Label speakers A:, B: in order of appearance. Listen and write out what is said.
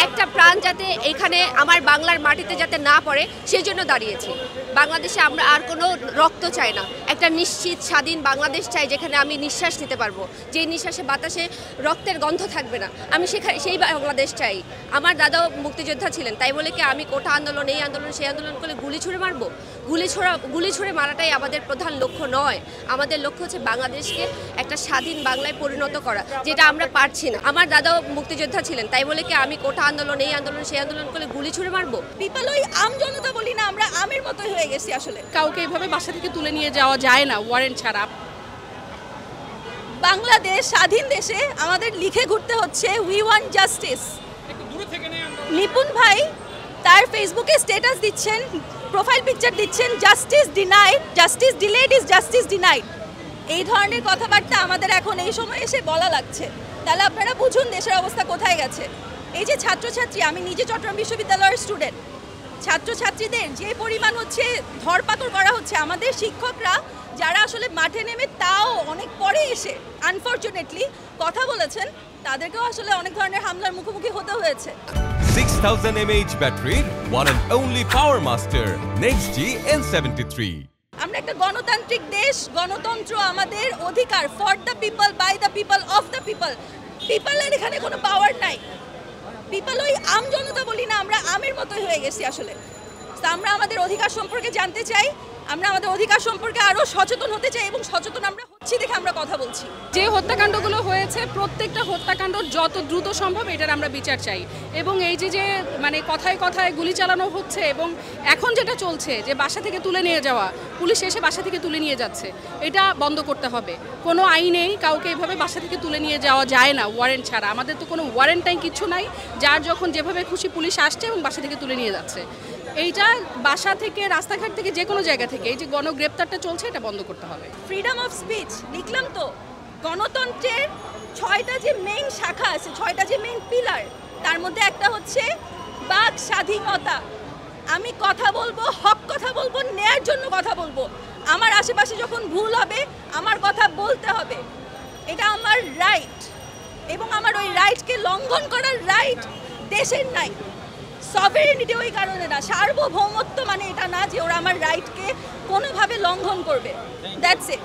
A: একটা প্রাণ যাতে এখানে আমার বাংলার মাটিতে যাতে না পড়ে সেই জন্য দাঁড়িয়েছি। বাংলাদেশে আমরা আর কোনো রক্ত চাই না, একটা নিশ্চিত স্বাধীন বাংলাদেশ চাই যেখানে আমি নিঃশ্বাস নিতে পারবো, যে নিঃশ্বাসে বাতাসে রক্তের গন্ধ থাকবে না। আমি সেই বাংলাদেশ চাই। আমার দাদাও মুক্তিযোদ্ধা ছিলেন, তাই বলে কি আমি কোটা আন্দোলন এই আন্দোলন সেই আন্দোলন করে গুলি ছুঁড়ে মারবো? গুলি ছুঁড়ে মারাটাই আমাদের প্রধান লক্ষ্য নয়। আমাদের লক্ষ্য হচ্ছে বাংলাদেশকে একটা স্বাধীন বাংলায় পরিণত করা, যেটা আমরা পারছি না। আমার দাদাও মুক্তিযোদ্ধা ছিলেন, তাই বলে কি আমি কোটা আন্দোলন এই আন্দোলন সেই আন্দোলন করে গুলি ছুঁড়ে মারবো?
B: পিপল ওই আম জনতা বলি না, আমরা আমের মতোই হয়ে গেছি। আসলে
C: কাউকে এভাবে বাসা থেকে তুলে নিয়ে যাওয়া যায় না ওয়ারেন্ট ছাড়া।
B: বাংলাদেশ স্বাধীন দেশে আমাদের লিখে ঘুরতে হচ্ছে উই ওয়ান্ট জাস্টিস। নিপুণ ভাই তার ফেসবুকে স্ট্যাটাস দিচ্ছেন, প্রোফাইল পিকচার দিচ্ছেন, justice denied, justice delayed is justice denied. এই ধরনের কথাবার্তা আমাদের এখন এই সময় এসে বলা লাগছে। তাহলে আপনারা বুঝুন দেশের অবস্থা কোথায় গেছে। এই যে ছাত্রছাত্রী, আমি নিজে চট্টগ্রাম বিশ্ববিদ্যালয়ের স্টুডেন্ট, ছাত্রছাত্রীদের যে পরিমাণ হচ্ছে ধরপাকড় করা হচ্ছে, আমাদের শিক্ষকরা যারা আসলে মাঠে নেমে তাও অনেক পরে এসে আনফরচুনেটলি কথা বলেছেন, তাদেরকেও আসলে অনেক ধরনের হামলার মুখোমুখি হতে হয়েছে।
D: 6000 mAh battery, one and only Power Master, NextG N73.
B: আমরা একটা গণতান্ত্রিক দেশ, গণতন্ত্র আমাদের অধিকার, for the people, by the people, of the people. পিপলের এখানে কোনো পাওয়ার নাই। পিপল ওই আম জনতা বলি না, আমরা আমের মতোই হয়ে গেছি আসলে। আমরা আমাদের অধিকার সম্পর্কে জানতে চাই, আমরা আমাদের অধিকার সম্পর্কে আরও সচেতন হতে চাই, এবং সচেতন আমরা হচ্ছি দেখে আমরা কথা বলছি।
C: যে হত্যাকাণ্ডগুলো হয়েছে প্রত্যেকটা হত্যাকাণ্ড যত দ্রুত সম্ভব এটার আমরা বিচার চাই। এবং এই যে মানে কথায় কথায় গুলি চালানো হচ্ছে, এবং এখন যেটা চলছে যে বাসা থেকে তুলে নিয়ে যাওয়া, পুলিশ এসে বাসা থেকে তুলে নিয়ে যাচ্ছে, এটা বন্ধ করতে হবে। কোনো আইনেই কাউকে এভাবে বাসা থেকে তুলে নিয়ে যাওয়া যায় না ওয়ারেন্ট ছাড়া। আমাদের তো কোনো ওয়ারেন্ট নাই, কিছু নাই। যার যখন যেভাবে খুশি পুলিশ আসছে এবং বাসা থেকে তুলে নিয়ে যাচ্ছে। এইটা বাসা থেকে, রাস্তাঘাট থেকে, যে কোনো জায়গা থেকে এই যে গণগ্রেপ্তারটা চলছে এটা বন্ধ করতে হবে।
B: ফ্রিডম অফ স্পিচ লিখলাম তো, গণতন্ত্রের 6টা যে মেইন শাখা আছে, 6টা যে মেইন পিলার, তার মধ্যে একটা হচ্ছে বাক স্বাধীনতা। আমি কথা বলবো, হক কথা বলবো, ন্যায়ের জন্য কথা বলবো। আমার আশেপাশে যখন ভুল হবে আমার কথা বলতে হবে, এটা আমার রাইট। এবং আমার ওই রাইটকে লঙ্ঘন করার রাইট দেশের নাই। সভেরেনিটি ওই কারণে না, সার্বভৌমত্ব মানে এটা না যে ওরা আমার রাইটকে কোনোভাবে লঙ্ঘন করবে। That's it.